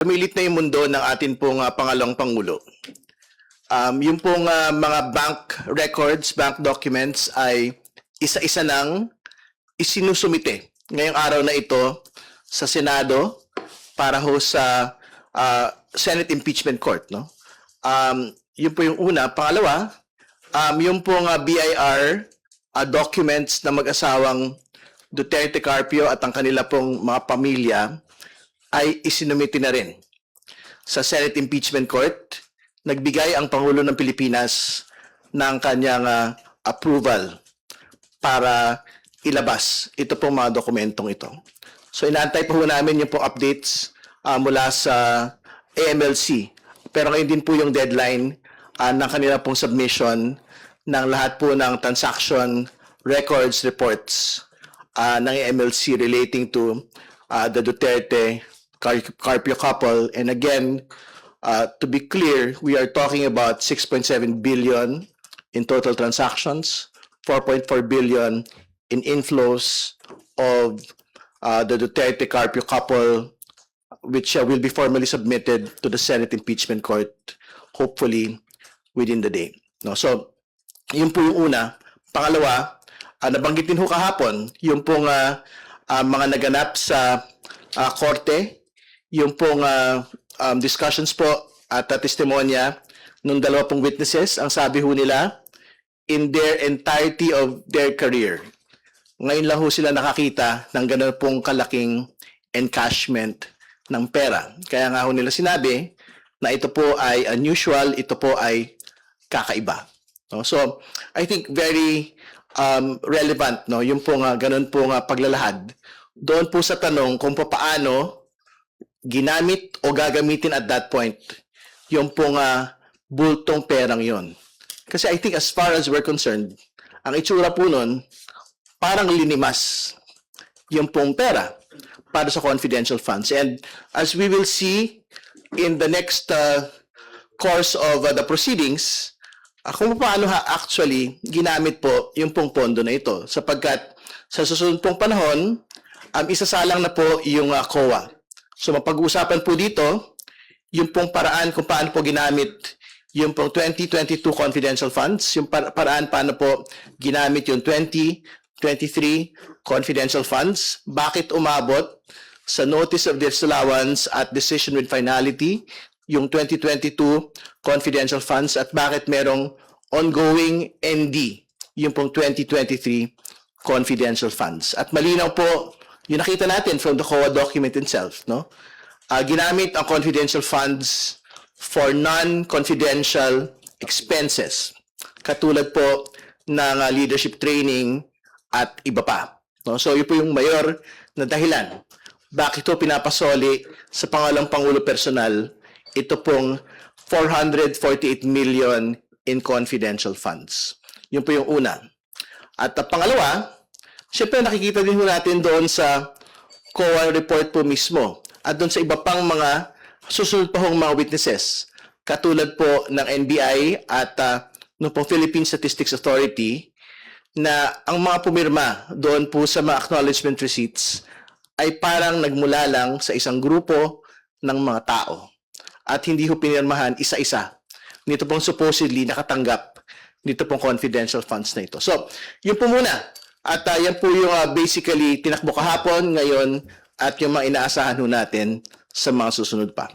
Pumilit na yung mundo ng atin pong pangalawang Pangulo. Yung pong mga bank records, bank documents ay isa-isa nang isinusumite ngayong araw na ito sa Senado para ho sa Senate Impeachment Court. No? Yun po yung una. Pangalawa, yung pong BIR documents na mag-asawang Duterte Carpio at ang kanila pong mga pamilya ay isinumite na rin sa Senate Impeachment Court. Nagbigay ang Pangulo ng Pilipinas ng kanyang approval para ilabas ito pong mga dokumentong ito. So inaantay po namin yung pong updates mula sa AMLC. Pero ngayon din po yung deadline ng kanila pong submission ng lahat po ng transaction records reports ng AMLC relating to the Duterte Carpio couple. And again, to be clear, we are talking about 6.7 billion in total transactions, 4.4 billion in inflows of the Duterte Carpio couple, which will be formally submitted to the Senate Impeachment Court, hopefully within the day. No, so, yun po yung una. Pangalawa, nabanggit din ho kahapon, yung pong mga naganap sa korte, yung pong discussions po at testimonya ng dalawa pong witnesses. Ang sabi ho nila, in their entirety of their career, ngayon lang ho sila nakakita ng gano'n pong kalaking encashment ng pera. Kaya nga ho nila sinabi na ito po ay unusual, ito po ay kakaiba. No? So, I think very relevant, no? Yung pong gano'n pong paglalahad doon po sa tanong kung paano ginamit o gagamitin at that point yung pong bultong perang yon. Kasi I think as far as we're concerned, ang itsura po nun, parang linimas yung pong pera para sa confidential funds. And as we will see in the next course of the proceedings, kung paano actually ginamit po yung pong pondo na ito. Sapagkat sa susunod pong panahon, isasalang na po yung COA. So mapag-uusapan po dito yung pong paraan kung paano po ginamit yung pong 2022 confidential funds, yung paraan paano po ginamit yung 2023 confidential funds, bakit umabot sa notice of disallowance at decision with finality yung 2022 confidential funds at bakit merong ongoing ND yung pong 2023 confidential funds. At malinaw po yung nakita natin from the COA document itself, no? Ginamit ang confidential funds for non-confidential expenses, katulad po ng leadership training at iba pa. No? So, yun po yung mayor na dahilan. Bakit ito pinapasoli sa pangalang Pangulo personal, ito pong 448 million in confidential funds. Yun po yung una. At pangalawa, siyempre nakikita din natin doon sa COA report po mismo at doon sa iba pang mga susunod pa hong mga witnesses katulad po ng NBI at ng Philippine Statistics Authority na ang mga pumirma doon po sa mga acknowledgement receipts ay parang nagmula lang sa isang grupo ng mga tao at hindi ho pinirmahan isa-isa nito pong supposedly nakatanggap nito pong confidential funds na ito. So, yun po muna. At yan po yung basically tinakbo kahapon, ngayon, at yung mga inaasahan ho natin sa mga susunod pa.